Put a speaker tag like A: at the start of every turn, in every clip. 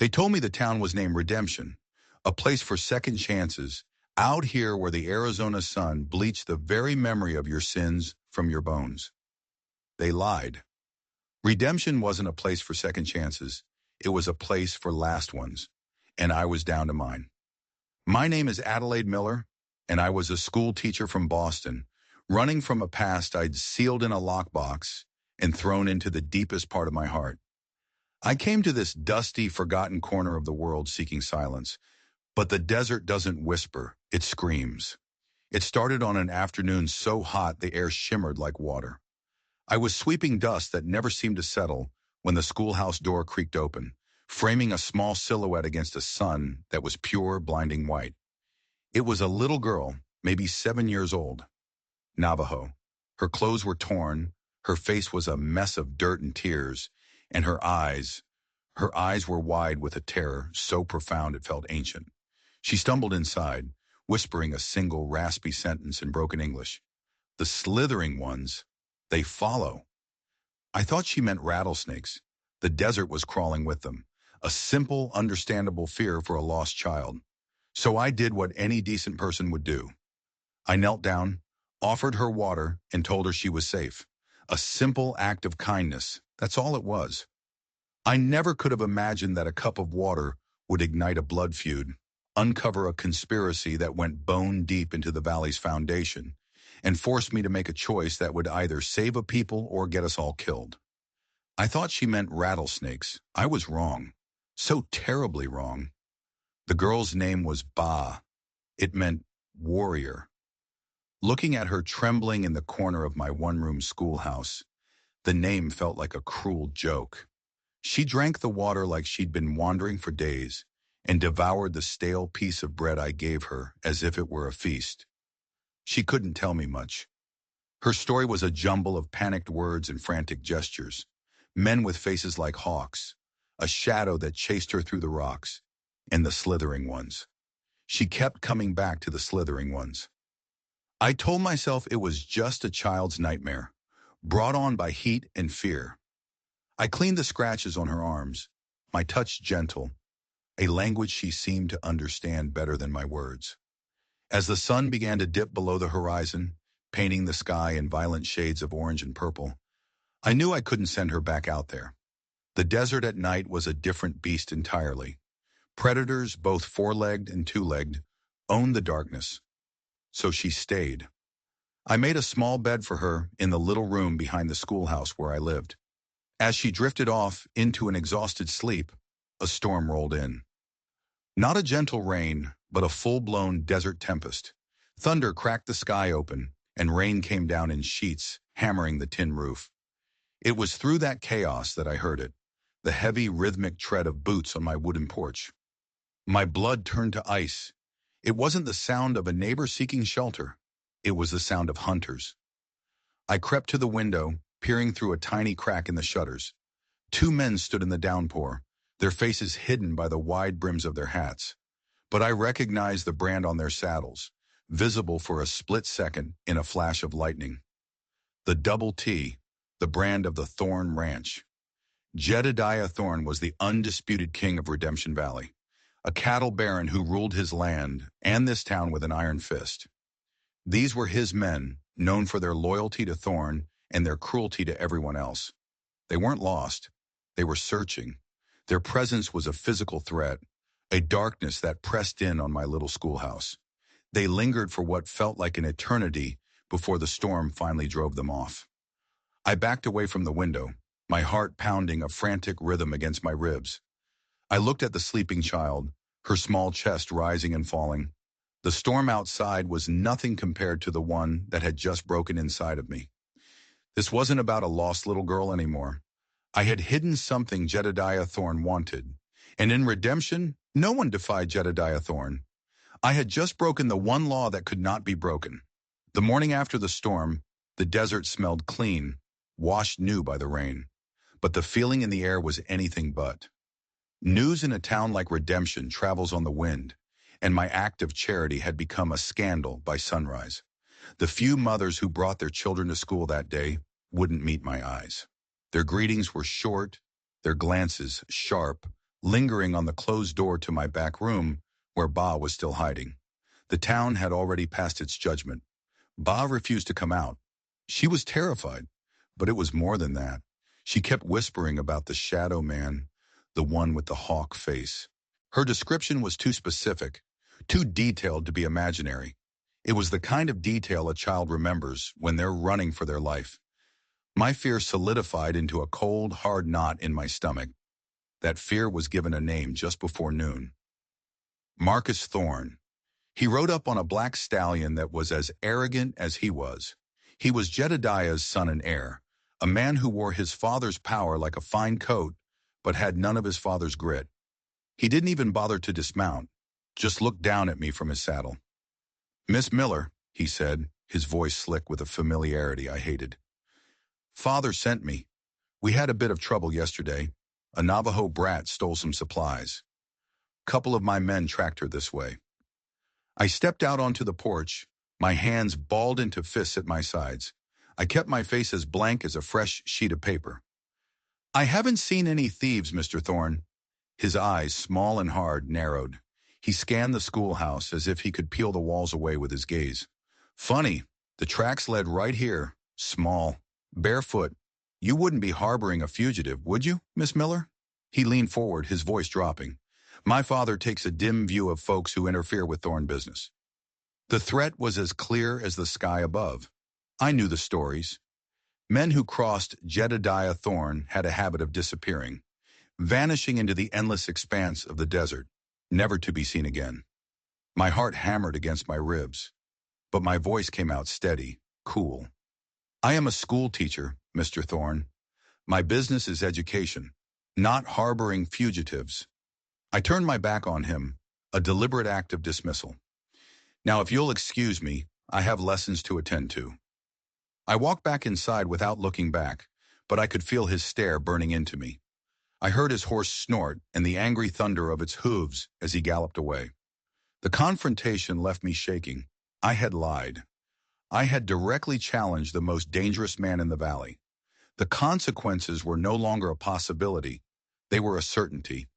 A: They told me the town was named Redemption, a place for second chances, out here where the Arizona sun bleached the very memory of your sins from your bones. They lied. Redemption wasn't a place for second chances. It was a place for last ones, and I was down to mine. My name is Adelaide Miller, and I was a school teacher from Boston, running from a past I'd sealed in a lockbox and thrown into the deepest part of my heart. I came to this dusty, forgotten corner of the world seeking silence, but the desert doesn't whisper, it screams. It started on an afternoon so hot the air shimmered like water. I was sweeping dust that never seemed to settle when the schoolhouse door creaked open, framing a small silhouette against a sun that was pure, blinding white. It was a little girl, maybe 7 years old. Navajo. Her clothes were torn, her face was a mess of dirt and tears, and her eyes were wide with a terror so profound it felt ancient. She stumbled inside, whispering a single raspy sentence in broken English. The slithering ones, they follow. I thought she meant rattlesnakes. The desert was crawling with them, a simple, understandable fear for a lost child. So I did what any decent person would do. I knelt down, offered her water, and told her she was safe. A simple act of kindness, that's all it was. I never could have imagined that a cup of water would ignite a blood feud, uncover a conspiracy that went bone deep into the valley's foundation, and force me to make a choice that would either save a people or get us all killed. I thought she meant rattlesnakes. I was wrong. So terribly wrong. The girl's name was Ba. It meant warrior. Looking at her trembling in the corner of my one-room schoolhouse, the name felt like a cruel joke. She drank the water like she'd been wandering for days and devoured the stale piece of bread I gave her as if it were a feast. She couldn't tell me much. Her story was a jumble of panicked words and frantic gestures, men with faces like hawks, a shadow that chased her through the rocks, and the slithering ones. She kept coming back to the slithering ones. I told myself it was just a child's nightmare, brought on by heat and fear. I cleaned the scratches on her arms, my touch gentle, a language she seemed to understand better than my words. As the sun began to dip below the horizon, painting the sky in violent shades of orange and purple, I knew I couldn't send her back out there. The desert at night was a different beast entirely. Predators, both four-legged and two-legged, owned the darkness. So she stayed. I made a small bed for her in the little room behind the schoolhouse where I lived. As she drifted off into an exhausted sleep, a storm rolled in. Not a gentle rain, but a full-blown desert tempest. Thunder cracked the sky open, and rain came down in sheets, hammering the tin roof. It was through that chaos that I heard it, the heavy, rhythmic tread of boots on my wooden porch. My blood turned to ice. It wasn't the sound of a neighbor seeking shelter. It was the sound of hunters. I crept to the window, peering through a tiny crack in the shutters. 2 men stood in the downpour, their faces hidden by the wide brims of their hats. But I recognized the brand on their saddles, visible for a split second in a flash of lightning. The Double T, the brand of the Thorn Ranch. Jedediah Thorn was the undisputed king of Redemption Valley, a cattle baron who ruled his land and this town with an iron fist. These were his men, known for their loyalty to Thorn and their cruelty to everyone else. They weren't lost. They were searching. Their presence was a physical threat, a darkness that pressed in on my little schoolhouse. They lingered for what felt like an eternity before the storm finally drove them off. I backed away from the window, my heart pounding a frantic rhythm against my ribs. I looked at the sleeping child, her small chest rising and falling. The storm outside was nothing compared to the one that had just broken inside of me. This wasn't about a lost little girl anymore. I had hidden something Jedediah Thorn wanted, and in redemption, no one defied Jedediah Thorn. I had just broken the one law that could not be broken. The morning after the storm, the desert smelled clean, washed new by the rain. But the feeling in the air was anything but. News in a town like Redemption travels on the wind, and my act of charity had become a scandal by sunrise. The few mothers who brought their children to school that day wouldn't meet my eyes. Their greetings were short, their glances sharp, lingering on the closed door to my back room where Ba was still hiding. The town had already passed its judgment. Ba refused to come out. She was terrified, but it was more than that. She kept whispering about the shadow man, the one with the hawk face. Her description was too specific, too detailed to be imaginary. It was the kind of detail a child remembers when they're running for their life. My fear solidified into a cold, hard knot in my stomach. That fear was given a name just before noon. Marcus Thorne. He rode up on a black stallion that was as arrogant as he was. He was Jedediah's son and heir, a man who wore his father's power like a fine coat, but had none of his father's grit. He didn't even bother to dismount, just looked down at me from his saddle. "Miss Miller," he said, his voice slick with a familiarity I hated. "Father sent me. We had a bit of trouble yesterday. A Navajo brat stole some supplies. Couple of my men tracked her this way." I stepped out onto the porch, my hands balled into fists at my sides. I kept my face as blank as a fresh sheet of paper. "I haven't seen any thieves, Mr. Thorne." His eyes, small and hard, narrowed. He scanned the schoolhouse as if he could peel the walls away with his gaze. "Funny, the tracks led right here, small, barefoot. You wouldn't be harboring a fugitive, would you, Miss Miller?" He leaned forward, his voice dropping. "My father takes a dim view of folks who interfere with Thorne business." The threat was as clear as the sky above. I knew the stories. Men who crossed Jedediah Thorne had a habit of disappearing, vanishing into the endless expanse of the desert, never to be seen again. My heart hammered against my ribs, but my voice came out steady, cool. "I am a school teacher, Mr. Thorne. My business is education, not harboring fugitives." I turned my back on him, a deliberate act of dismissal. "Now, if you'll excuse me, I have lessons to attend to." I walked back inside without looking back, but I could feel his stare burning into me. I heard his horse snort and the angry thunder of its hooves as he galloped away. The confrontation left me shaking. I had lied. I had directly challenged the most dangerous man in the valley. The consequences were no longer a possibility. They were a certainty.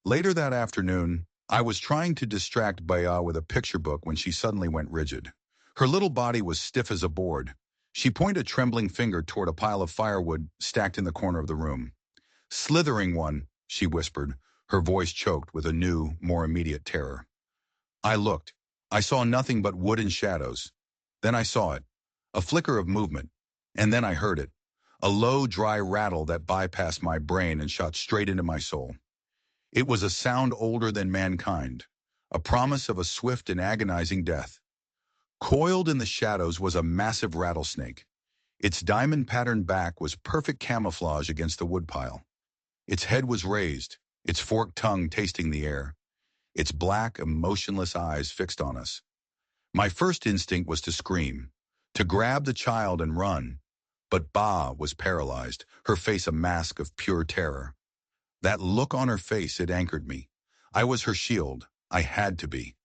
A: Later that afternoon, I was trying to distract Baya with a picture book when she suddenly went rigid. Her little body was stiff as a board. She pointed a trembling finger toward a pile of firewood stacked in the corner of the room. "Slithering one," she whispered, her voice choked with a new, more immediate terror. I looked. I saw nothing but wood and shadows. Then I saw it, a flicker of movement, and then I heard it, a low, dry rattle that bypassed my brain and shot straight into my soul. It was a sound older than mankind, a promise of a swift and agonizing death. Coiled in the shadows was a massive rattlesnake. Its diamond-patterned back was perfect camouflage against the woodpile. Its head was raised, its forked tongue tasting the air, its black, emotionless eyes fixed on us. My first instinct was to scream, to grab the child and run, but Ba was paralyzed, her face a mask of pure terror. That look on her face, it anchored me. I was her shield. I had to be.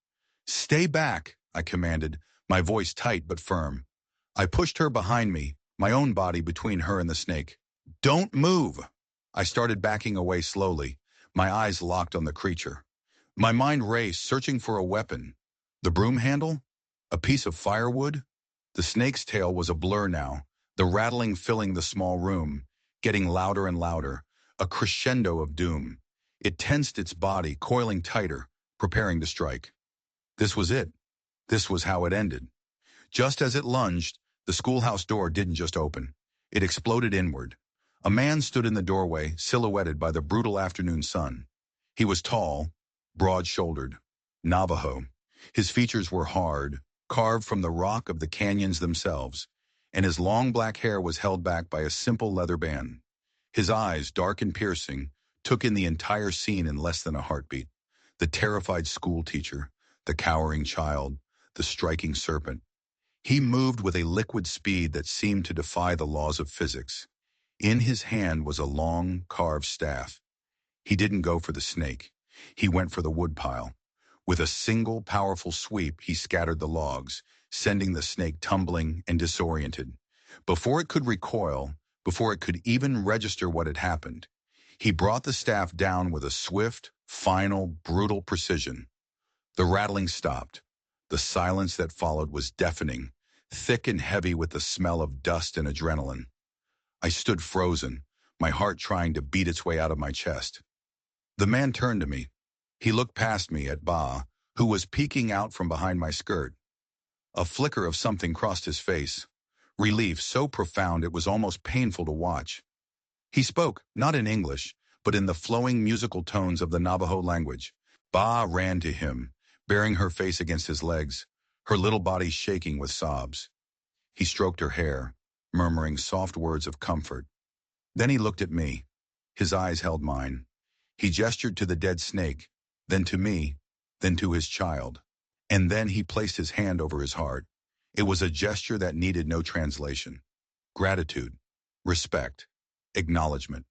A: "Stay back," I commanded, my voice tight but firm. I pushed her behind me, my own body between her and the snake. "Don't move." I started backing away slowly, my eyes locked on the creature. My mind raced, searching for a weapon. The broom handle? A piece of firewood? The snake's tail was a blur now, the rattling filling the small room, getting louder and louder, a crescendo of doom. It tensed its body, coiling tighter, preparing to strike. This was it. This was how it ended. Just as it lunged, the schoolhouse door didn't just open. It exploded inward. A man stood in the doorway, silhouetted by the brutal afternoon sun. He was tall, broad-shouldered, Navajo. His features were hard, carved from the rock of the canyons themselves, and his long black hair was held back by a simple leather band. His eyes, dark and piercing, took in the entire scene in less than a heartbeat. The terrified schoolteacher, the cowering child, the striking serpent. He moved with a liquid speed that seemed to defy the laws of physics. In his hand was a long, carved staff. He didn't go for the snake. He went for the woodpile. With a single, powerful sweep, he scattered the logs, sending the snake tumbling and disoriented. Before it could recoil, before it could even register what had happened, He brought the staff down with a swift, final, brutal precision. The rattling stopped. The silence that followed was deafening, thick and heavy with the smell of dust and adrenaline. I stood frozen, my heart trying to beat its way out of my chest. The man turned to me. He looked past me at Ba, who was peeking out from behind my skirt. A flicker of something crossed his face. Relief so profound it was almost painful to watch. He spoke, not in English, but in the flowing musical tones of the Navajo language. Ba ran to him, bearing her face against his legs, her little body shaking with sobs. He stroked her hair, murmuring soft words of comfort. Then he looked at me. His eyes held mine. He gestured to the dead snake, then to me, then to his child. And then he placed his hand over his heart. It was a gesture that needed no translation. Gratitude, respect, acknowledgement.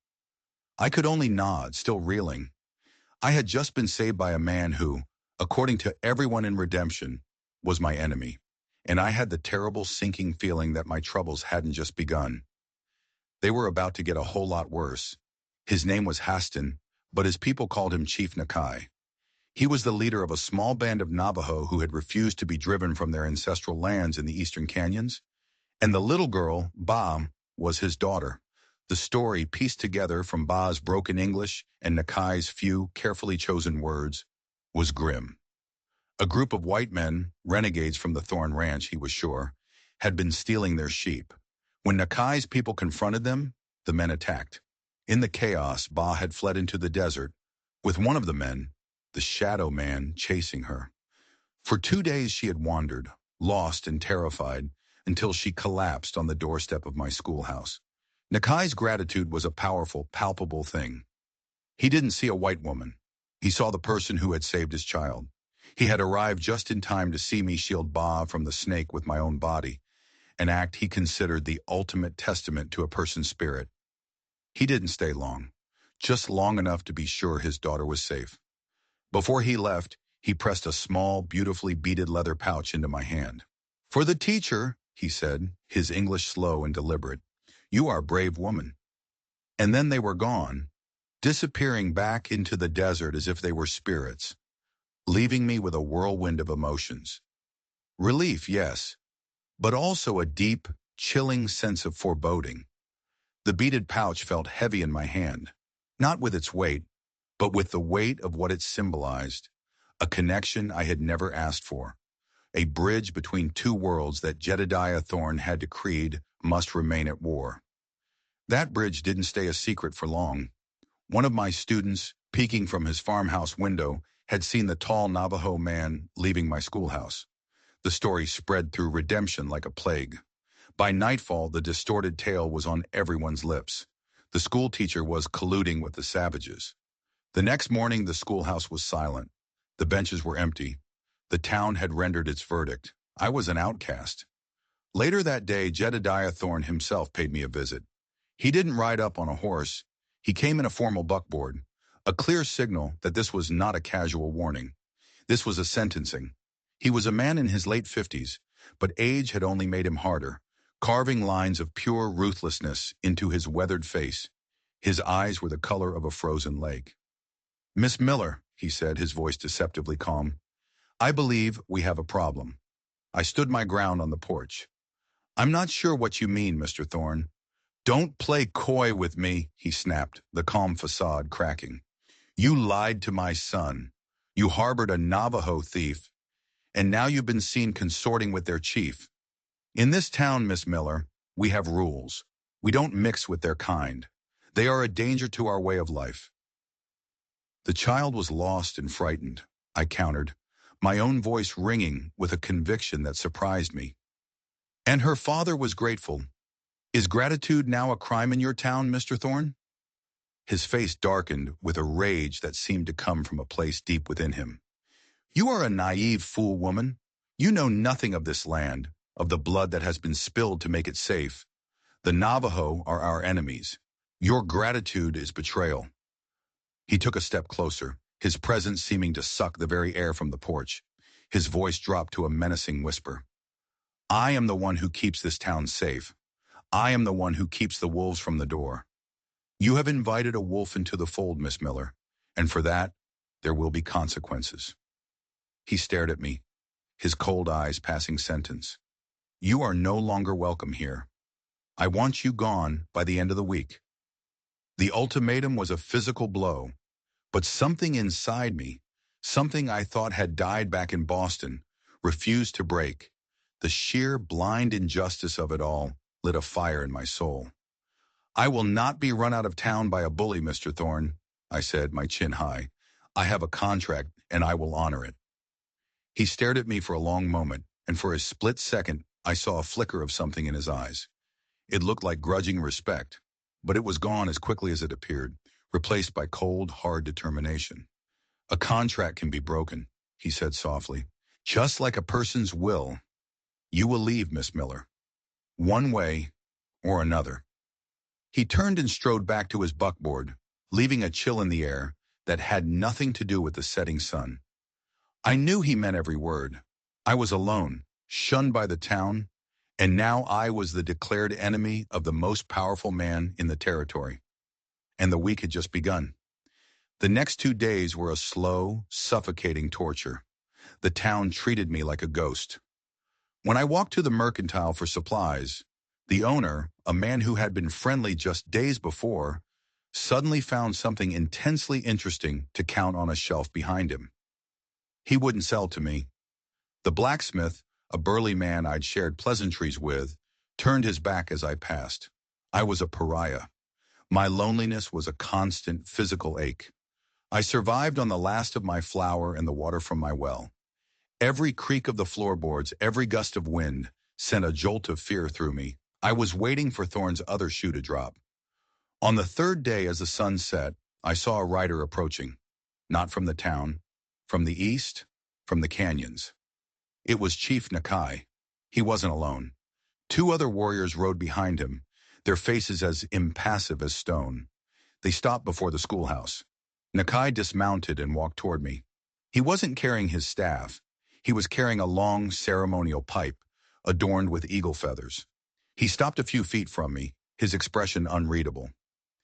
A: I could only nod, still reeling. I had just been saved by a man who, according to everyone in Redemption, was my enemy. And I had the terrible sinking feeling that my troubles hadn't just begun. They were about to get a whole lot worse. His name was Haston, but his people called him Chief Nakai. He was the leader of a small band of Navajo who had refused to be driven from their ancestral lands in the eastern canyons. And the little girl, Ba, was his daughter. The story, pieced together from Ba's broken English and Nakai's few, carefully chosen words, was grim. A group of white men, renegades from the Thorn Ranch, he was sure, had been stealing their sheep. When Nakai's people confronted them, the men attacked. In the chaos, Ba had fled into the desert, with one of the men, the Shadow Man, chasing her. For 2 days she had wandered, lost and terrified, until she collapsed on the doorstep of my schoolhouse. Nakai's gratitude was a powerful, palpable thing. He didn't see a white woman. He saw the person who had saved his child. He had arrived just in time to see me shield Ba from the snake with my own body, an act he considered the ultimate testament to a person's spirit. He didn't stay long, just long enough to be sure his daughter was safe. Before he left, he pressed a small, beautifully beaded leather pouch into my hand. "For the teacher," he said, his English slow and deliberate. "You are a brave woman." And then they were gone, disappearing back into the desert as if they were spirits, leaving me with a whirlwind of emotions. Relief, yes, but also a deep, chilling sense of foreboding. The beaded pouch felt heavy in my hand, not with its weight, but with the weight of what it symbolized, a connection I had never asked for, a bridge between two worlds that Jedediah Thorne had decreed must remain at war. That bridge didn't stay a secret for long. One of my students, peeking from his farmhouse window, had seen the tall Navajo man leaving my schoolhouse. The story spread through Redemption like a plague. By nightfall, the distorted tale was on everyone's lips. The schoolteacher was colluding with the savages. The next morning, the schoolhouse was silent. The benches were empty. The town had rendered its verdict. I was an outcast. Later that day, Jedediah Thorne himself paid me a visit. He didn't ride up on a horse. He came in a formal buckboard, a clear signal that this was not a casual warning. This was a sentencing. He was a man in his late 50s, but age had only made him harder, carving lines of pure ruthlessness into his weathered face. His eyes were the color of a frozen lake. "Miss Miller," he said, his voice deceptively calm, "I believe we have a problem." I stood my ground on the porch. "I'm not sure what you mean, Mr. Thorne." "Don't play coy with me," he snapped, the calm facade cracking. "You lied to my son. You harbored a Navajo thief, and now you've been seen consorting with their chief. In this town, Miss Miller, we have rules. We don't mix with their kind. They are a danger to our way of life." The child was lost and frightened, I countered, my own voice ringing with a conviction that surprised me. "And her father was grateful. Is gratitude now a crime in your town, Mr. Thorne?" His face darkened with a rage that seemed to come from a place deep within him. "You are a naive fool, woman. You know nothing of this land, of the blood that has been spilled to make it safe. The Navajo are our enemies. Your gratitude is betrayal." He took a step closer, his presence seeming to suck the very air from the porch. His voice dropped to a menacing whisper. "I am the one who keeps this town safe. I am the one who keeps the wolves from the door. You have invited a wolf into the fold, Miss Miller, and for that, there will be consequences. He stared at me, his cold eyes passing sentence. You are no longer welcome here. I want you gone by the end of the week. The ultimatum was a physical blow, but something inside me, something I thought had died back in Boston, refused to break. The sheer blind injustice of it all lit a fire in my soul. I will not be run out of town by a bully, Mr. Thorne, I said, my chin high. I have a contract, and I will honor it. He stared at me for a long moment, and for a split second, I saw a flicker of something in his eyes. It looked like grudging respect, but it was gone as quickly as it appeared, replaced by cold, hard determination. A contract can be broken, he said softly. Just like a person's will. You will leave, Miss Miller. One way or another. He turned and strode back to his buckboard, leaving a chill in the air that had nothing to do with the setting sun. I knew he meant every word. I was alone, shunned by the town, and now I was the declared enemy of the most powerful man in the territory. And the week had just begun. The next 2 days were a slow, suffocating torture. The town treated me like a ghost. When I walked to the mercantile for supplies, the owner, a man who had been friendly just days before, suddenly found something intensely interesting to count on a shelf behind him. He wouldn't sell to me. The blacksmith, a burly man I'd shared pleasantries with, turned his back as I passed. I was a pariah. My loneliness was a constant physical ache. I survived on the last of my flour and the water from my well. Every creak of the floorboards, every gust of wind, sent a jolt of fear through me. I was waiting for Thorne's other shoe to drop. On the third day, as the sun set, I saw a rider approaching. Not from the town, from the east, from the canyons. It was Chief Nakai. He wasn't alone. 2 other warriors rode behind him, their faces as impassive as stone. They stopped before the schoolhouse. Nakai dismounted and walked toward me. He wasn't carrying his staff. He was carrying a long ceremonial pipe, adorned with eagle feathers. He stopped a few feet from me, his expression unreadable.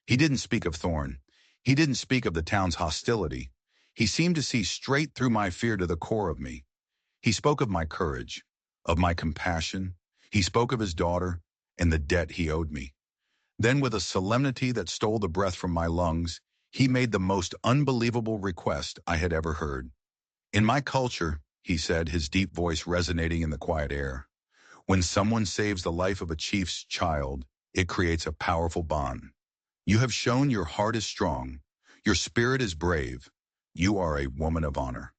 A: He didn't speak of Thorne. He didn't speak of the town's hostility. He seemed to see straight through my fear to the core of me. He spoke of my courage, of my compassion. He spoke of his daughter and the debt he owed me. Then, with a solemnity that stole the breath from my lungs, he made the most unbelievable request I had ever heard. In my culture, he said, his deep voice resonating in the quiet air, when someone saves the life of a chief's child, it creates a powerful bond. You have shown your heart is strong. Your spirit is brave. You are a woman of honor.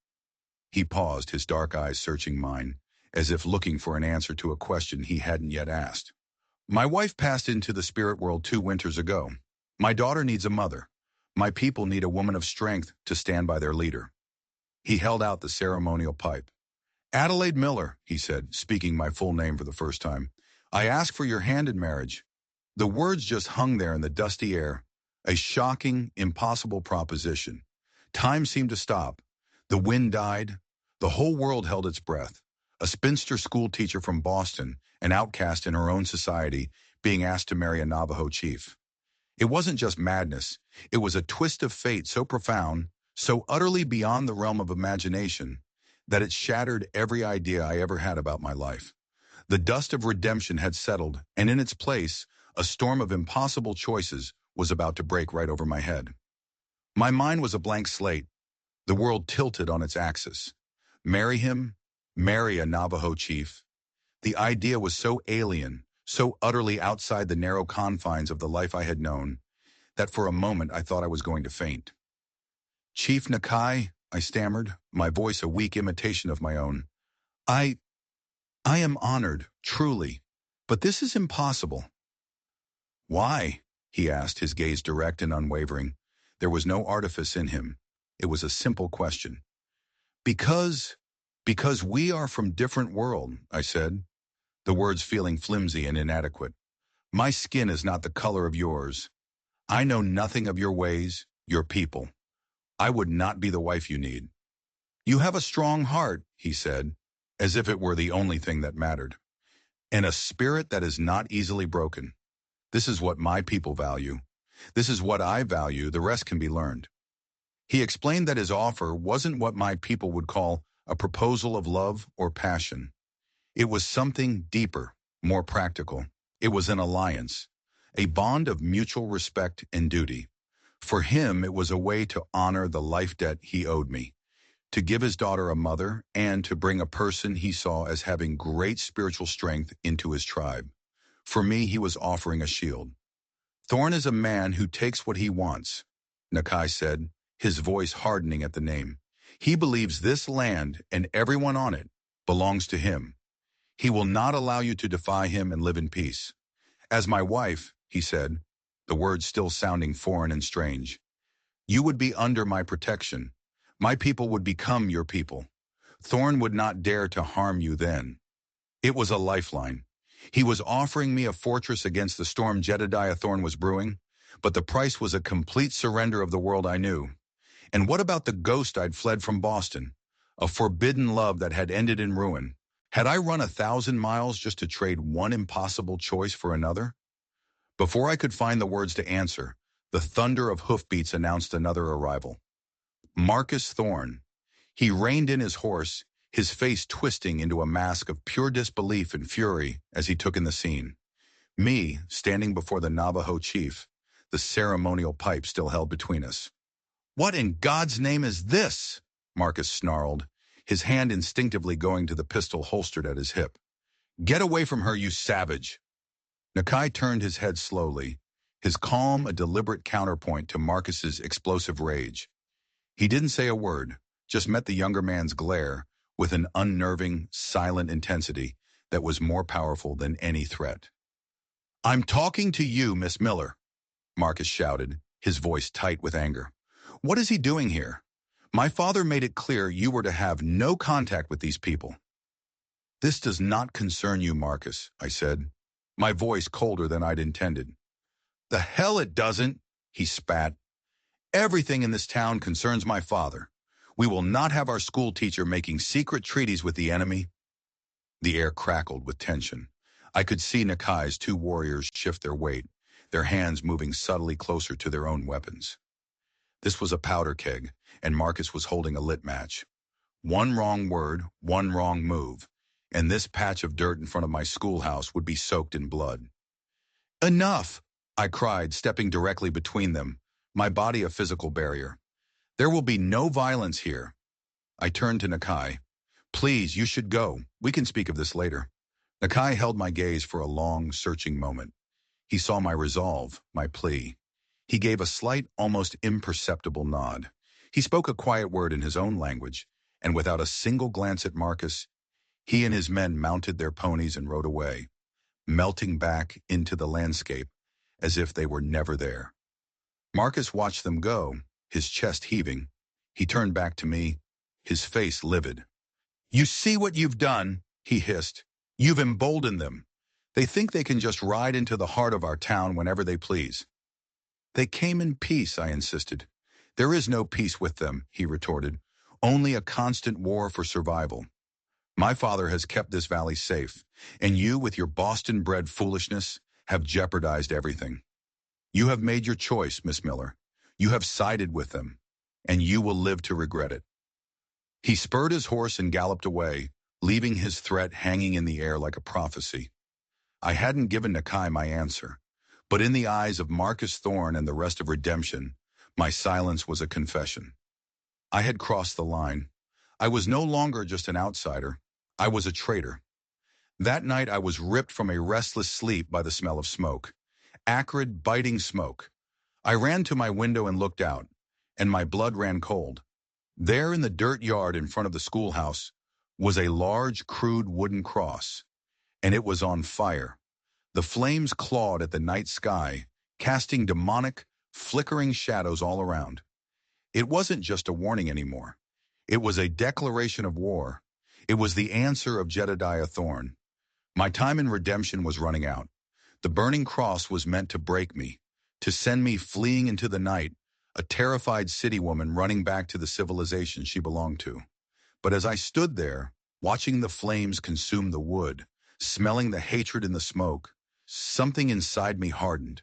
A: He paused, his dark eyes searching mine, as if looking for an answer to a question he hadn't yet asked. My wife passed into the spirit world 2 winters ago. My daughter needs a mother. My people need a woman of strength to stand by their leader. He held out the ceremonial pipe. Adelaide Miller, he said, speaking my full name for the first time. I ask for your hand in marriage. The words just hung there in the dusty air. A shocking, impossible proposition. Time seemed to stop. The wind died. The whole world held its breath. A spinster schoolteacher from Boston, an outcast in her own society, being asked to marry a Navajo chief. It wasn't just madness. It was a twist of fate so profound, so utterly beyond the realm of imagination, that it shattered every idea I ever had about my life. The dust of redemption had settled, and in its place, a storm of impossible choices was about to break right over my head. My mind was a blank slate, the world tilted on its axis. Marry him, marry a Navajo chief. The idea was so alien, so utterly outside the narrow confines of the life I had known, that for a moment I thought I was going to faint. Chief Nakai, I stammered, my voice a weak imitation of my own. I am honored, truly, but this is impossible. Why? He asked, his gaze direct and unwavering. There was no artifice in him. It was a simple question. Because we are from different world, I said, the words feeling flimsy and inadequate. My skin is not the color of yours. I know nothing of your ways, your people. I would not be the wife you need. You have a strong heart, he said, as if it were the only thing that mattered, and a spirit that is not easily broken. This is what my people value. This is what I value, the rest can be learned. He explained that his offer wasn't what my people would call a proposal of love or passion. It was something deeper, more practical. It was an alliance, a bond of mutual respect and duty. For him, it was a way to honor the life debt he owed me, to give his daughter a mother, and to bring a person he saw as having great spiritual strength into his tribe. For me, he was offering a shield. Thorn is a man who takes what he wants, Nakai said, his voice hardening at the name. He believes this land and everyone on it belongs to him. He will not allow you to defy him and live in peace. As my wife, he said, the words still sounding foreign and strange, you would be under my protection. My people would become your people. Thorn would not dare to harm you then. It was a lifeline. He was offering me a fortress against the storm Jedediah Thorn was brewing, but the price was a complete surrender of the world I knew. And what about the ghost I'd fled from Boston? A forbidden love that had ended in ruin. Had I run 1,000 miles just to trade one impossible choice for another? Before I could find the words to answer, the thunder of hoofbeats announced another arrival. Marcus Thorn. He reined in his horse, his face twisting into a mask of pure disbelief and fury as he took in the scene. Me, standing before the Navajo chief, the ceremonial pipe still held between us. What in God's name is this? Marcus snarled, his hand instinctively going to the pistol holstered at his hip. Get away from her, you savage! Nakai turned his head slowly, his calm a deliberate counterpoint to Marcus's explosive rage. He didn't say a word, just met the younger man's glare with an unnerving, silent intensity that was more powerful than any threat. I'm talking to you, Miss Miller, Marcus shouted, his voice tight with anger. What is he doing here? My father made it clear you were to have no contact with these people. This does not concern you, Marcus, I said, my voice colder than I'd intended. The hell it doesn't, he spat. Everything in this town concerns my father. We will not have our school teacher making secret treaties with the enemy. The air crackled with tension. I could see Nakai's two warriors shift their weight, their hands moving subtly closer to their own weapons. This was a powder keg, and Marcus was holding a lit match. One wrong word, one wrong move, and this patch of dirt in front of my schoolhouse would be soaked in blood. Enough! I cried, stepping directly between them, my body a physical barrier. There will be no violence here. I turned to Nakai. Please, you should go. We can speak of this later. Nakai held my gaze for a long, searching moment. He saw my resolve, my plea. He gave a slight, almost imperceptible nod. He spoke a quiet word in his own language, and without a single glance at Marcus, he and his men mounted their ponies and rode away, melting back into the landscape as if they were never there. Marcus watched them go, his chest heaving. He turned back to me, his face livid. You see what you've done, he hissed. You've emboldened them. They think they can just ride into the heart of our town whenever they please. They came in peace, I insisted. There is no peace with them, he retorted. Only a constant war for survival. My father has kept this valley safe, and you, with your Boston-bred foolishness, have jeopardized everything. You have made your choice, Miss Miller. You have sided with them, and you will live to regret it. He spurred his horse and galloped away, leaving his threat hanging in the air like a prophecy. I hadn't given Nakai my answer, but in the eyes of Marcus Thorn and the rest of Redemption, my silence was a confession. I had crossed the line. I was no longer just an outsider. I was a traitor. That night I was ripped from a restless sleep by the smell of smoke. Acrid, biting smoke. I ran to my window and looked out, and my blood ran cold. There in the dirt yard in front of the schoolhouse was a large, crude wooden cross, and it was on fire. The flames clawed at the night sky, casting demonic, flickering shadows all around. It wasn't just a warning anymore. It was a declaration of war. It was the answer of Jedediah Thorn. My time in redemption was running out. The burning cross was meant to break me, to send me fleeing into the night, a terrified city woman running back to the civilization she belonged to. But as I stood there, watching the flames consume the wood, smelling the hatred in the smoke, something inside me hardened.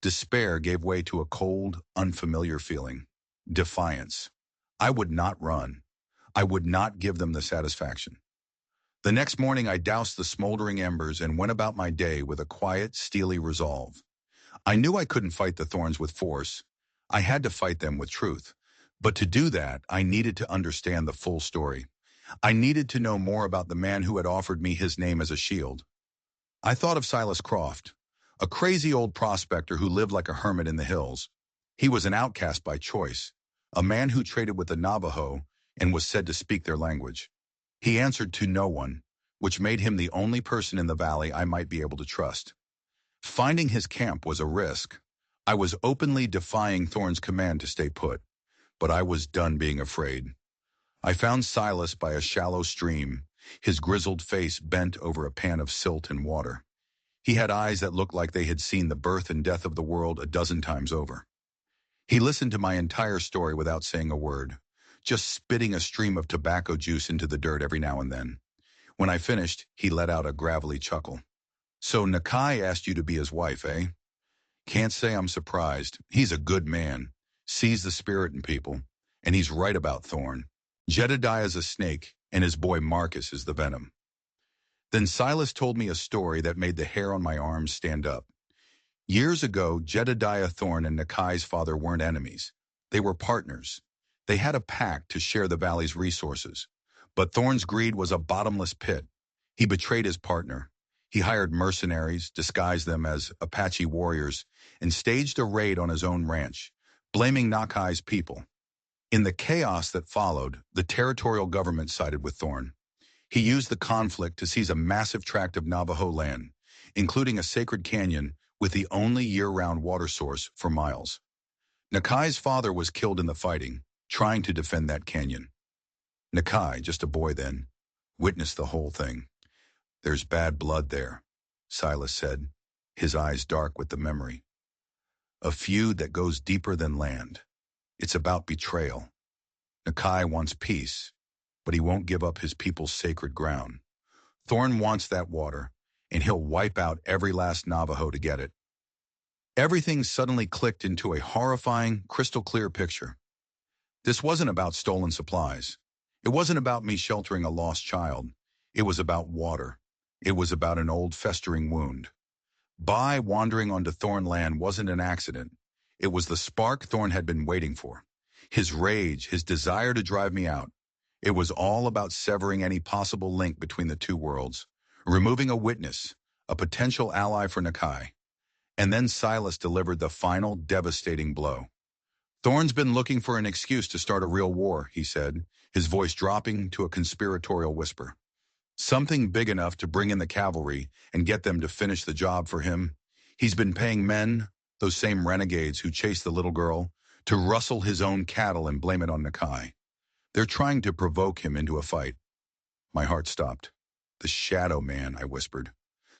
A: Despair gave way to a cold, unfamiliar feeling. Defiance. I would not run. I would not give them the satisfaction. The next morning I doused the smoldering embers and went about my day with a quiet, steely resolve. I knew I couldn't fight the thorns with force. I had to fight them with truth. But to do that, I needed to understand the full story. I needed to know more about the man who had offered me his name as a shield. I thought of Silas Croft, a crazy old prospector who lived like a hermit in the hills. He was an outcast by choice, a man who traded with the Navajo and was said to speak their language. He answered to no one, which made him the only person in the valley I might be able to trust. Finding his camp was a risk. I was openly defying Thorne's command to stay put, but I was done being afraid. I found Silas by a shallow stream, his grizzled face bent over a pan of silt and water. He had eyes that looked like they had seen the birth and death of the world a dozen times over. He listened to my entire story without saying a word, just spitting a stream of tobacco juice into the dirt every now and then. When I finished, he let out a gravelly chuckle. "So Nakai asked you to be his wife, eh? Can't say I'm surprised. He's a good man, sees the spirit in people, and he's right about Thorne. Jedediah's a snake, and his boy Marcus is the venom." Then Silas told me a story that made the hair on my arms stand up. Years ago, Jedediah Thorne and Nakai's father weren't enemies. They were partners. They had a pact to share the valley's resources. But Thorne's greed was a bottomless pit. He betrayed his partner. He hired mercenaries, disguised them as Apache warriors, and staged a raid on his own ranch, blaming Nakai's people. In the chaos that followed, the territorial government sided with Thorne. He used the conflict to seize a massive tract of Navajo land, including a sacred canyon with the only year-round water source for miles. Nakai's father was killed in the fighting, trying to defend that canyon. Nakai, just a boy then, witnessed the whole thing. "There's bad blood there," Silas said, his eyes dark with the memory. "A feud that goes deeper than land. It's about betrayal. Nakai wants peace, but he won't give up his people's sacred ground. Thorne wants that water, and he'll wipe out every last Navajo to get it." Everything suddenly clicked into a horrifying, crystal-clear picture. This wasn't about stolen supplies. It wasn't about me sheltering a lost child. It was about water. It was about an old festering wound. Wandering onto Thorne land wasn't an accident. It was the spark Thorne had been waiting for. His rage, his desire to drive me out. It was all about severing any possible link between the two worlds, removing a witness, a potential ally for Nakai. And then Silas delivered the final devastating blow. "Thorne's been looking for an excuse to start a real war," he said, his voice dropping to a conspiratorial whisper. "Something big enough to bring in the cavalry and get them to finish the job for him. He's been paying men, those same renegades who chased the little girl, to rustle his own cattle and blame it on Nakai. They're trying to provoke him into a fight." My heart stopped. "The Shadow Man," I whispered.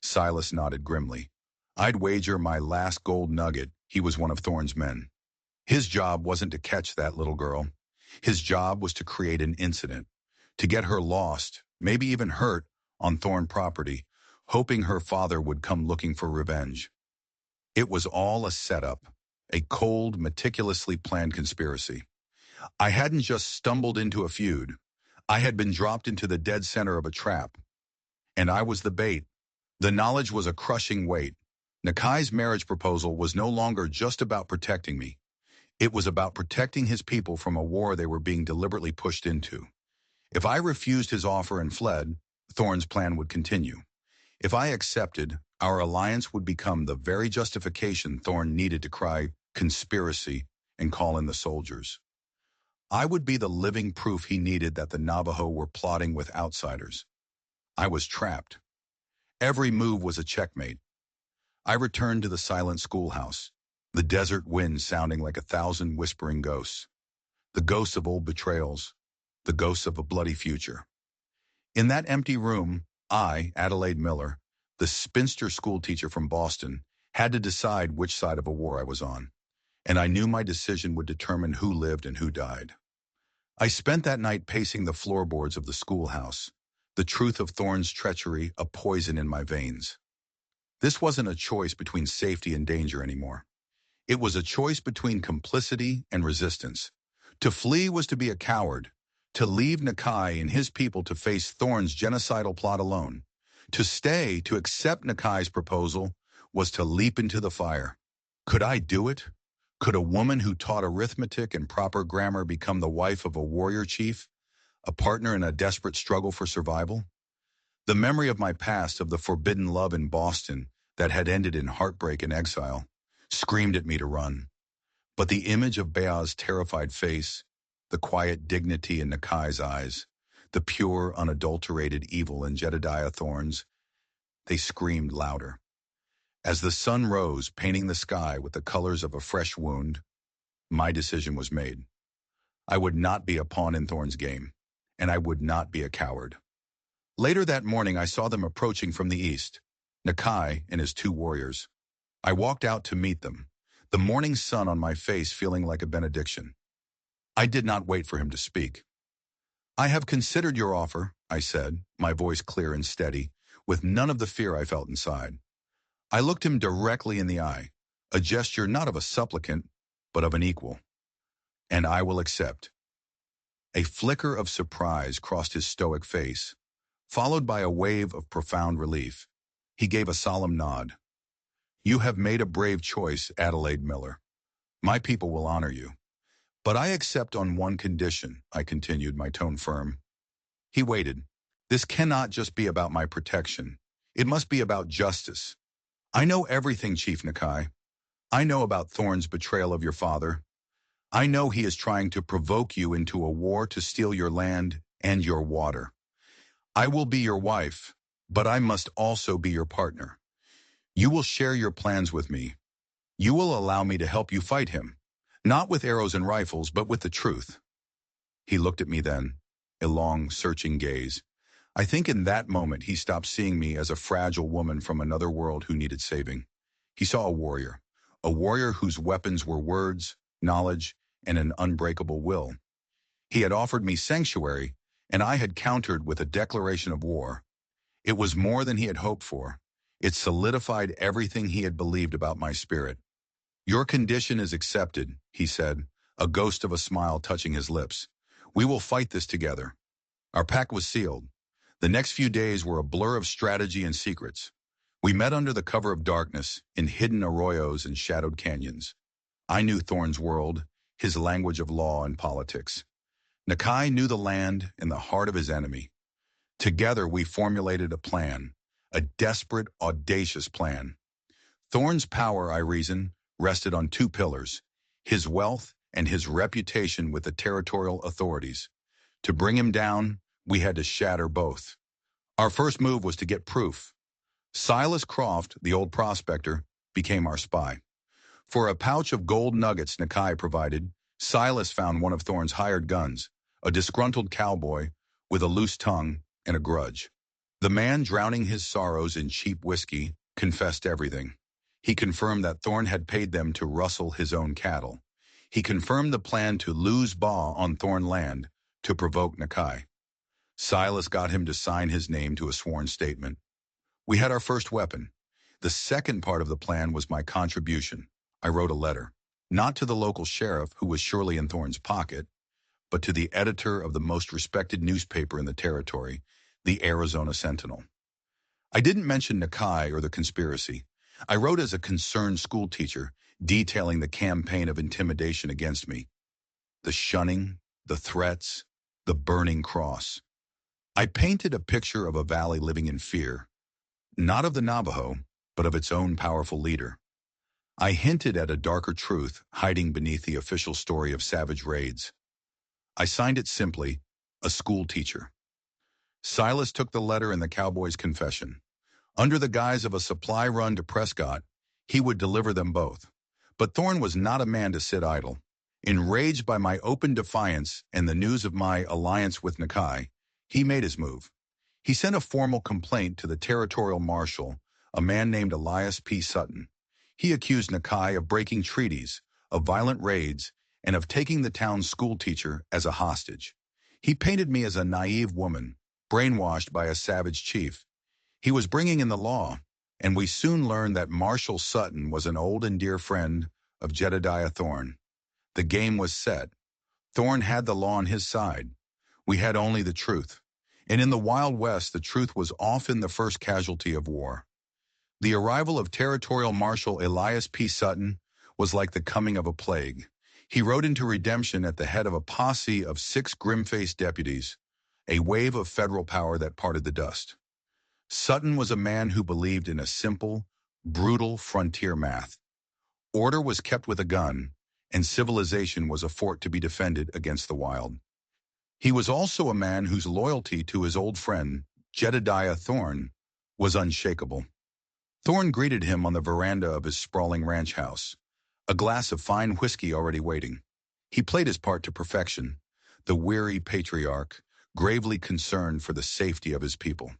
A: Silas nodded grimly. "I'd wager my last gold nugget he was one of Thorne's men. His job wasn't to catch that little girl. His job was to create an incident, to get her lost, maybe even hurt, on Thorne property, hoping her father would come looking for revenge. It was all a setup, a cold, meticulously planned conspiracy. I hadn't just stumbled into a feud. I had been dropped into the dead center of a trap. And I was the bait. The knowledge was a crushing weight. Nakai's marriage proposal was no longer just about protecting me. It was about protecting his people from a war they were being deliberately pushed into. If I refused his offer and fled, Thorne's plan would continue. If I accepted, our alliance would become the very justification Thorne needed to cry conspiracy and call in the soldiers. I would be the living proof he needed that the Navajo were plotting with outsiders. I was trapped. Every move was a checkmate. I returned to the silent schoolhouse, the desert wind sounding like 1,000 whispering ghosts. The ghosts of old betrayals, the ghosts of a bloody future. In that empty room, I, Adelaide Miller, the spinster schoolteacher from Boston, had to decide which side of a war I was on. And I knew my decision would determine who lived and who died. I spent that night pacing the floorboards of the schoolhouse, the truth of Thorne's treachery a poison in my veins. This wasn't a choice between safety and danger anymore. It was a choice between complicity and resistance. To flee was to be a coward. To leave Nakai and his people to face Thorn's genocidal plot alone. To stay, to accept Nakai's proposal, was to leap into the fire. Could I do it? Could a woman who taught arithmetic and proper grammar become the wife of a warrior chief, a partner in a desperate struggle for survival? The memory of my past, of the forbidden love in Boston that had ended in heartbreak and exile, screamed at me to run. But the image of Bea's terrified face, the quiet dignity in Nakai's eyes, the pure, unadulterated evil in Jedediah Thorne's, they screamed louder. As the sun rose, painting the sky with the colors of a fresh wound, my decision was made. I would not be a pawn in Thorne's game, and I would not be a coward. Later that morning, I saw them approaching from the east, Nakai and his two warriors. I walked out to meet them, the morning sun on my face feeling like a benediction. I did not wait for him to speak. "I have considered your offer," I said, my voice clear and steady, with none of the fear I felt inside. I looked him directly in the eye, a gesture not of a supplicant, but of an equal. "And I will accept." A flicker of surprise crossed his stoic face, followed by a wave of profound relief. He gave a solemn nod. "You have made a brave choice, Adelaide Miller. My people will honor you. But I accept on one condition," I continued, my tone firm. He waited. "This cannot just be about my protection. It must be about justice. I know everything, Chief Nakai. I know about Thorne's betrayal of your father. I know he is trying to provoke you into a war to steal your land and your water. I will be your wife, but I must also be your partner. You will share your plans with me. You will allow me to help you fight him, not with arrows and rifles, but with the truth." He looked at me then, a long, searching gaze. I think in that moment he stopped seeing me as a fragile woman from another world who needed saving. He saw a warrior whose weapons were words, knowledge, and an unbreakable will. He had offered me sanctuary, and I had countered with a declaration of war. It was more than he had hoped for. It solidified everything he had believed about my spirit. "Your condition is accepted," he said, a ghost of a smile touching his lips. "We will fight this together." Our pact was sealed. The next few days were a blur of strategy and secrets. We met under the cover of darkness, in hidden arroyos and shadowed canyons. I knew Thorne's world, his language of law and politics. Nakai knew the land and the heart of his enemy. Together we formulated a plan, a desperate, audacious plan. Thorne's power, I reasoned, rested on two pillars, his wealth and his reputation with the territorial authorities. To bring him down, we had to shatter both. Our first move was to get proof. Silas Croft, the old prospector, became our spy. For a pouch of gold nuggets Nakai provided, Silas found one of Thorne's hired guns, a disgruntled cowboy with a loose tongue and a grudge. The man, drowning his sorrows in cheap whiskey, confessed everything. He confirmed that Thorne had paid them to rustle his own cattle. He confirmed the plan to lose Ba on Thorne land to provoke Nakai. Silas got him to sign his name to a sworn statement. We had our first weapon. The second part of the plan was my contribution. I wrote a letter, not to the local sheriff, who was surely in Thorne's pocket, but to the editor of the most respected newspaper in the territory, the Arizona Sentinel. I didn't mention Nakai or the conspiracy. I wrote as a concerned schoolteacher, detailing the campaign of intimidation against me, the shunning, the threats, the burning cross. I painted a picture of a valley living in fear, not of the Navajo, but of its own powerful leader. I hinted at a darker truth hiding beneath the official story of savage raids. I signed it simply, a school teacher. Silas took the letter and the cowboy's confession. Under the guise of a supply run to Prescott, he would deliver them both. But Thorne was not a man to sit idle. Enraged by my open defiance and the news of my alliance with Nakai, he made his move. He sent a formal complaint to the territorial marshal, a man named Elias P. Sutton. He accused Nakai of breaking treaties, of violent raids, and of taking the town's schoolteacher as a hostage. He painted me as a naive woman, brainwashed by a savage chief. He was bringing in the law, and we soon learned that Marshal Sutton was an old and dear friend of Jedediah Thorne. The game was set. Thorne had the law on his side. We had only the truth. And in the Wild West, the truth was often the first casualty of war. The arrival of Territorial Marshal Elias P. Sutton was like the coming of a plague. He rode into redemption at the head of a posse of 6 grim-faced deputies, a wave of federal power that parted the dust. Sutton was a man who believed in a simple, brutal frontier math. Order was kept with a gun, and civilization was a fort to be defended against the wild. He was also a man whose loyalty to his old friend, Jedediah Thorne, was unshakable. Thorne greeted him on the veranda of his sprawling ranch house, a glass of fine whiskey already waiting. He played his part to perfection, the weary patriarch, gravely concerned for the safety of his people.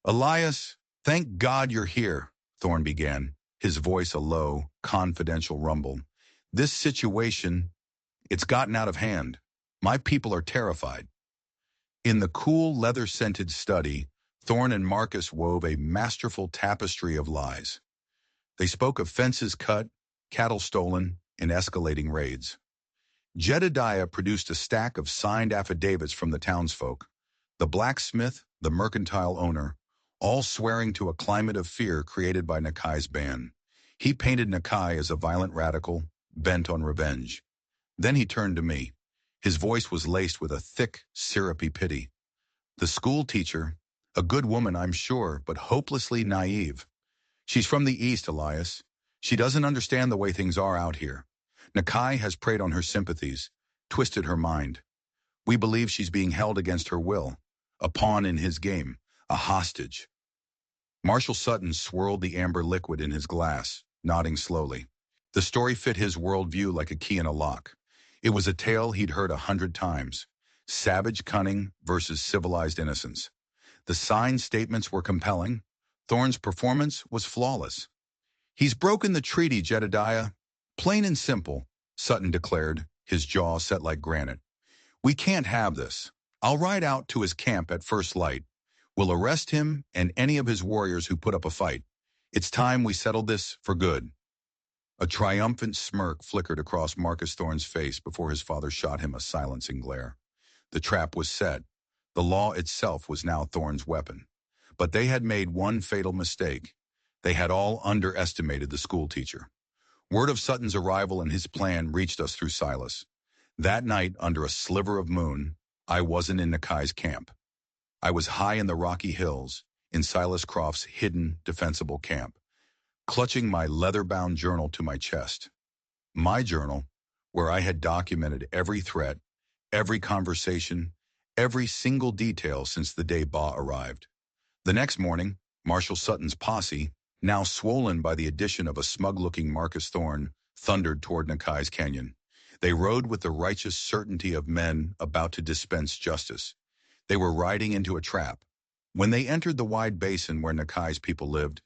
A: "Elias, thank God you're here," Thorne began, his voice a low, confidential rumble. "This situation, it's gotten out of hand. My people are terrified." In the cool, leather-scented study, Thorne and Marcus wove a masterful tapestry of lies. They spoke of fences cut, cattle stolen, and escalating raids. Jedediah produced a stack of signed affidavits from the townsfolk, the blacksmith, the mercantile owner, all swearing to a climate of fear created by Nakai's ban. He painted Nakai as a violent radical, bent on revenge. Then he turned to me. His voice was laced with a thick, syrupy pity. "The school teacher, a good woman, I'm sure, but hopelessly naive. She's from the East, Elias. She doesn't understand the way things are out here. Nakai has preyed on her sympathies, twisted her mind. We believe she's being held against her will, a pawn in his game, a hostage." Marshal Sutton swirled the amber liquid in his glass, nodding slowly. The story fit his worldview like a key in a lock. It was a tale he'd heard 100 times. Savage cunning versus civilized innocence. The signed statements were compelling. Thorne's performance was flawless. "He's broken the treaty, Jedediah. Plain and simple," Sutton declared, his jaw set like granite. "We can't have this. I'll ride out to his camp at first light. We'll arrest him and any of his warriors who put up a fight. It's time we settled this for good." A triumphant smirk flickered across Marcus Thorne's face before his father shot him a silencing glare. The trap was set. The law itself was now Thorne's weapon. But they had made one fatal mistake. They had all underestimated the schoolteacher. Word of Sutton's arrival and his plan reached us through Silas. That night, under a sliver of moon, I wasn't in Nakai's camp. I was high in the Rocky Hills, in Silas Croft's hidden, defensible camp, clutching my leather-bound journal to my chest. My journal, where I had documented every threat, every conversation, every single detail since the day Ba arrived. The next morning, Marshal Sutton's posse, now swollen by the addition of a smug-looking Marcus Thorne, thundered toward Nakai's Canyon. They rode with the righteous certainty of men about to dispense justice. They were riding into a trap. When they entered the wide basin where Nakai's people lived,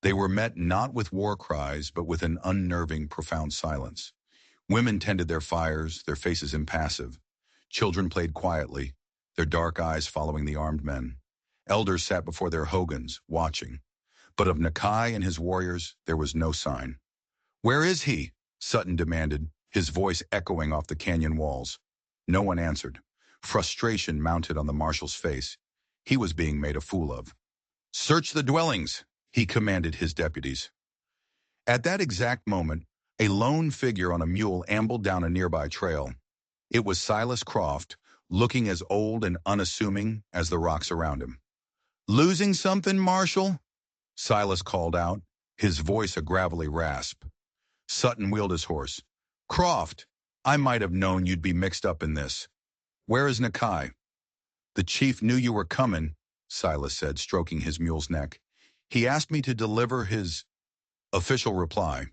A: they were met not with war cries, but with an unnerving, profound silence. Women tended their fires, their faces impassive. Children played quietly, their dark eyes following the armed men. Elders sat before their hogans, watching. But of Nakai and his warriors, there was no sign. "Where is he?" Sutton demanded, his voice echoing off the canyon walls. No one answered. Frustration mounted on the marshal's face. He was being made a fool of. "Search the dwellings," he commanded his deputies. At that exact moment, a lone figure on a mule ambled down a nearby trail. It was Silas Croft, looking as old and unassuming as the rocks around him. "Losing something, Marshal?" Silas called out, his voice a gravelly rasp. Sutton wheeled his horse. "Croft, I might have known you'd be mixed up in this. Where is Nakai?" "The chief knew you were coming," Silas said, stroking his mule's neck. "He asked me to deliver his official reply."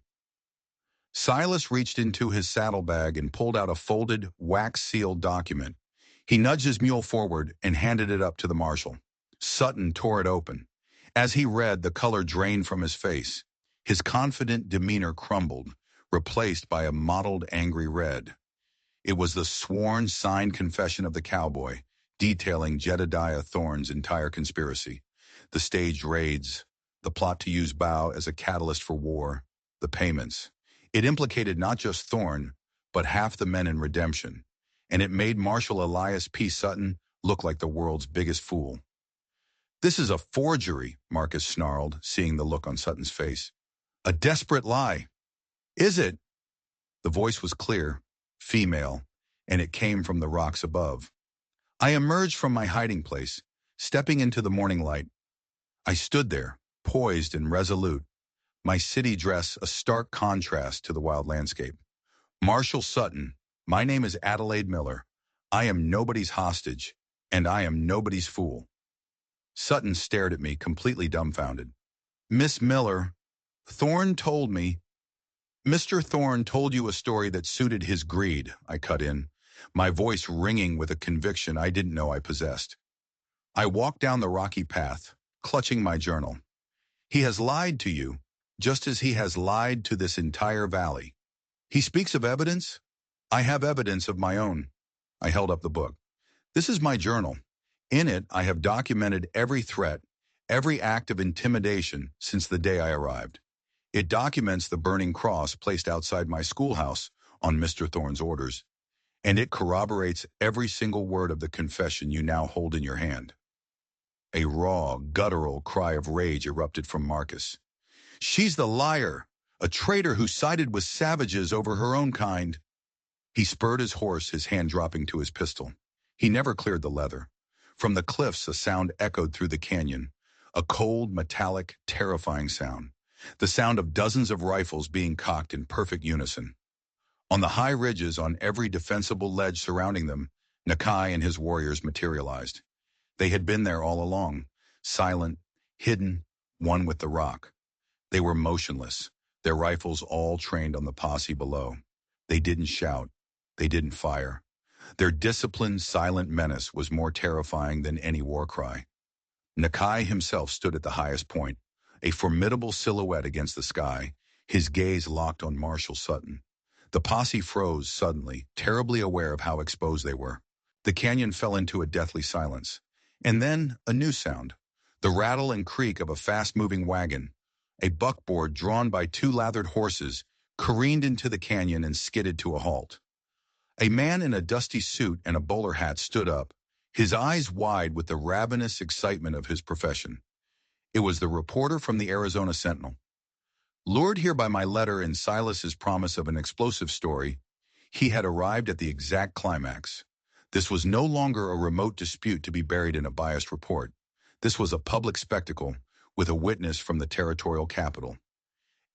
A: Silas reached into his saddlebag and pulled out a folded, wax-sealed document. He nudged his mule forward and handed it up to the marshal. Sutton tore it open. As he read, the color drained from his face. His confident demeanor crumbled, replaced by a mottled, angry red. It was the sworn, signed confession of the cowboy, detailing Jedediah Thorne's entire conspiracy. The staged raids, the plot to use Bao as a catalyst for war, the payments. It implicated not just Thorne, but half the men in Redemption, and it made Marshal Elias P. Sutton look like the world's biggest fool. "This is a forgery," Marcus snarled, seeing the look on Sutton's face. "A desperate lie." "Is it?" The voice was clear, female, and it came from the rocks above. I emerged from my hiding place, stepping into the morning light. I stood there, poised and resolute, my city dress a stark contrast to the wild landscape. "Marshal Sutton, my name is Adelaide Miller. I am nobody's hostage, and I am nobody's fool." Sutton stared at me, completely dumbfounded. "Miss Miller, Thorne told me—" "Mr. Thorne told you a story that suited his greed," I cut in, my voice ringing with a conviction I didn't know I possessed. I walked down the rocky path, clutching my journal. "He has lied to you, just as he has lied to this entire valley. He speaks of evidence. I have evidence of my own." I held up the book. "This is my journal. In it, I have documented every threat, every act of intimidation since the day I arrived. It documents the burning cross placed outside my schoolhouse on Mr. Thorne's orders, and it corroborates every single word of the confession you now hold in your hand." A raw, guttural cry of rage erupted from Marcus. "She's the liar, a traitor who sided with savages over her own kind." He spurred his horse, his hand dropping to his pistol. He never cleared the leather. From the cliffs, a sound echoed through the canyon, a cold, metallic, terrifying sound, the sound of dozens of rifles being cocked in perfect unison. On the high ridges, on every defensible ledge surrounding them, Nakai and his warriors materialized. They had been there all along, silent, hidden, one with the rock. They were motionless, their rifles all trained on the posse below. They didn't shout. They didn't fire. Their disciplined, silent menace was more terrifying than any war cry. Nakai himself stood at the highest point, a formidable silhouette against the sky, his gaze locked on Marshal Sutton. The posse froze suddenly, terribly aware of how exposed they were. The canyon fell into a deathly silence. And then a new sound, the rattle and creak of a fast-moving wagon. A buckboard drawn by two lathered horses careened into the canyon and skidded to a halt. A man in a dusty suit and a bowler hat stood up, his eyes wide with the ravenous excitement of his profession. It was the reporter from the Arizona Sentinel. Lured here by my letter and Silas's promise of an explosive story, he had arrived at the exact climax. This was no longer a remote dispute to be buried in a biased report. This was a public spectacle with a witness from the territorial capital.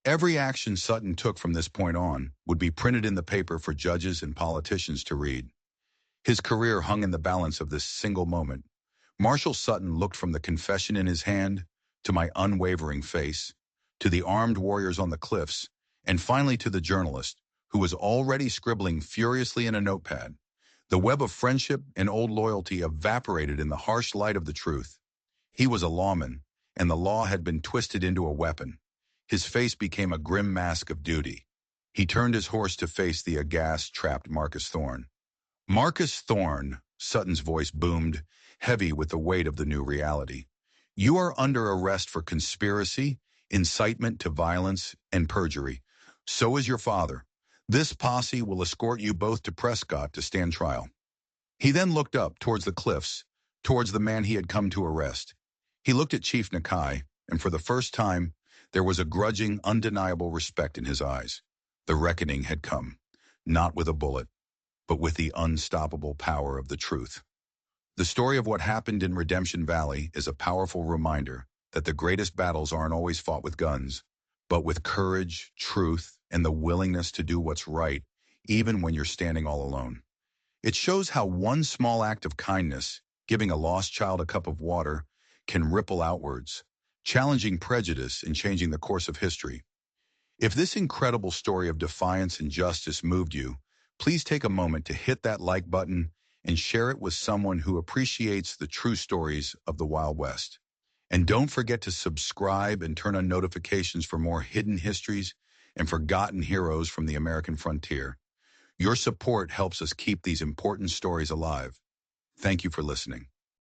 A: Every action Sutton took from this point on would be printed in the paper for judges and politicians to read. His career hung in the balance of this single moment. Marshal Sutton looked from the confession in his hand to my unwavering face, to the armed warriors on the cliffs, and finally to the journalist, who was already scribbling furiously in a notepad. The web of friendship and old loyalty evaporated in the harsh light of the truth. He was a lawman, and the law had been twisted into a weapon. His face became a grim mask of duty. He turned his horse to face the aghast, trapped Marcus Thorne. "Marcus Thorne," Sutton's voice boomed, heavy with the weight of the new reality. "You are under arrest for conspiracy, incitement to violence, and perjury. So is your father. This posse will escort you both to Prescott to stand trial." He then looked up towards the cliffs, towards the man he had come to arrest. He looked at Chief Nakai, and for the first time, there was a grudging, undeniable respect in his eyes. The reckoning had come, not with a bullet, but with the unstoppable power of the truth. The story of what happened in Redemption Valley is a powerful reminder that the greatest battles aren't always fought with guns, but with courage, truth, and the willingness to do what's right, even when you're standing all alone. It shows how one small act of kindness, giving a lost child a cup of water, can ripple outwards, challenging prejudice and changing the course of history. If this incredible story of defiance and justice moved you, please take a moment to hit that like button and share it with someone who appreciates the true stories of the Wild West. And don't forget to subscribe and turn on notifications for more hidden histories and forgotten heroes from the American frontier. Your support helps us keep these important stories alive. Thank you for listening.